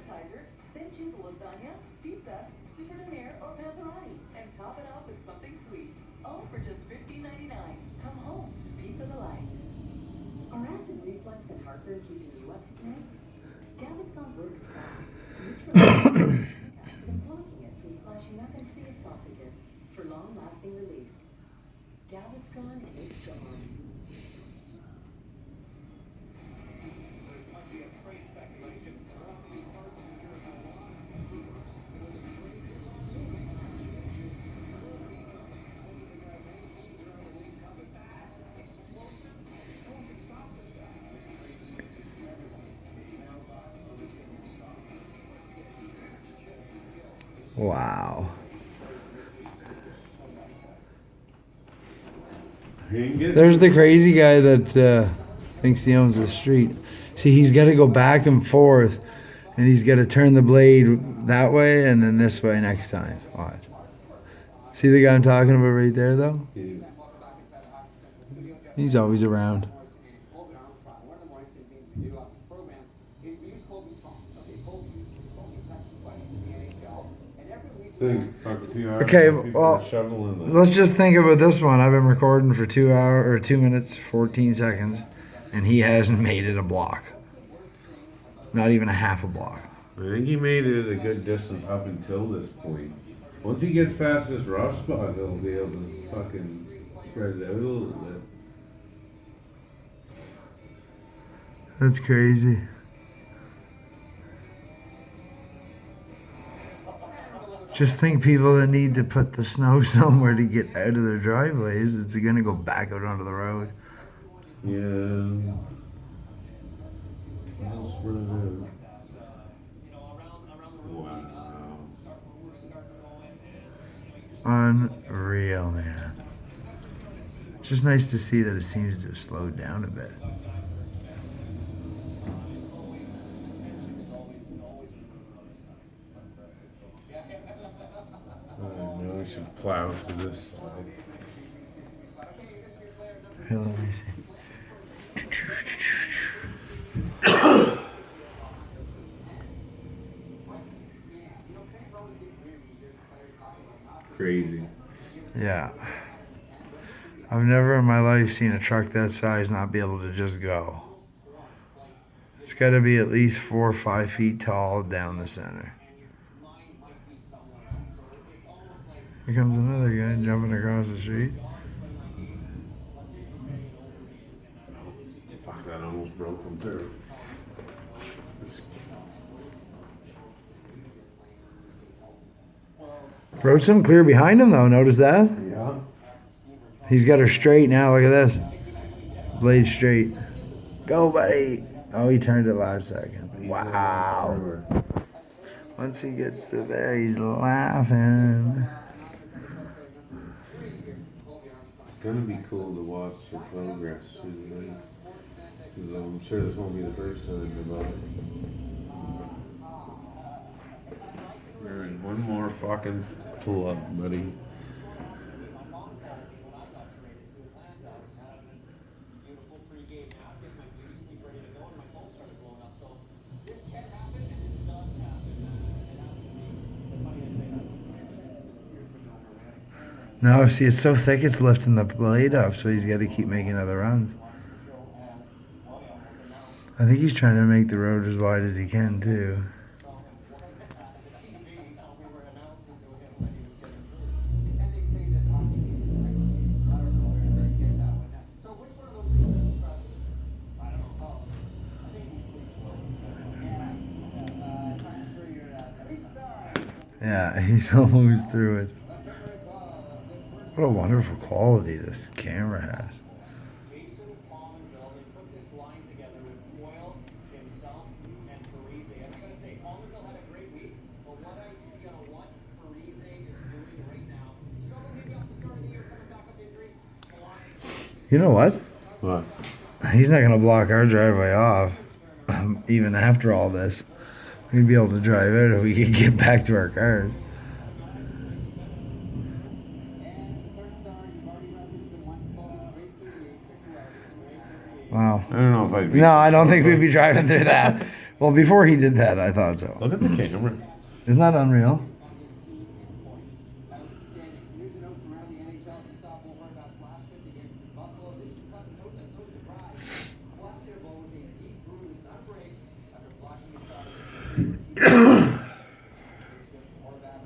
appetizer, then choose a lasagna, pizza, super donair, or panzerotti, and top it off with something sweet. All for just $15.99. Come home to Pizza Delight. Are acid reflux and heartburn keeping you up at night? Gaviscon works fast, neutralizing acid and blocking it from splashing up into the esophagus for long-lasting relief. Gaviscon and it's gone. Wow. There's the crazy guy that thinks he owns the street. See, he's got to go back and forth, and he's got to turn the blade that way and then this way next time. Watch. See the guy I'm talking about right there, though? He's always around. Okay, well, let's just think about this one. I've been recording for 2 hours or 2 minutes 14 seconds, and he hasn't made it a block. Not even a half a block. I think he made it a good distance up until this point. Once he gets past this rough spot, he'll be able to fucking spread it out a little bit. That's crazy. Just think people that need to put the snow somewhere to get out of their driveways, it's going to go back out onto the road. Yeah. I'll spread it out. Wow. Unreal, man. It's just nice to see that it seems to have slowed down a bit. Now we should plow to this side. Here, let me see. Crazy. Yeah. I've never in my life seen a truck that size not be able to just go. It's got to be at least 4 or 5 feet tall down the center. Here comes another guy jumping across the street. Fuck, that almost broke him through. Road some clear behind him though, notice that? Yeah. He's got her straight now, look at this. Blade straight. Go, buddy. Oh, he turned it last second. Wow. Once he gets to there, he's laughing. It's gonna be cool to watch the progress through the night. Because I'm sure this won't be the first time about it. We're in one more fucking pull up, buddy. No, see, it's so thick it's lifting the blade up, so he's got to keep making other runs. I think he's trying to make the road as wide as he can, too. Yeah, he's almost through it. What a wonderful quality this camera has. You know what? What? He's not going to block our driveway off, even after all this. We'd be able to drive out if we could get back to our cars. Wow. I don't know if I'd be. No, I don't think we'd be driving through that. Well, before he did that, I thought so. Look at the camera. Isn't that unreal? Outstanding. Some news and notes from around the NHL for softball Hornets last shift against Buffalo. This should cut the note as no surprise. Blast air ball with a deep bruise, not a break, after blocking a shot against the Sabres. Horvat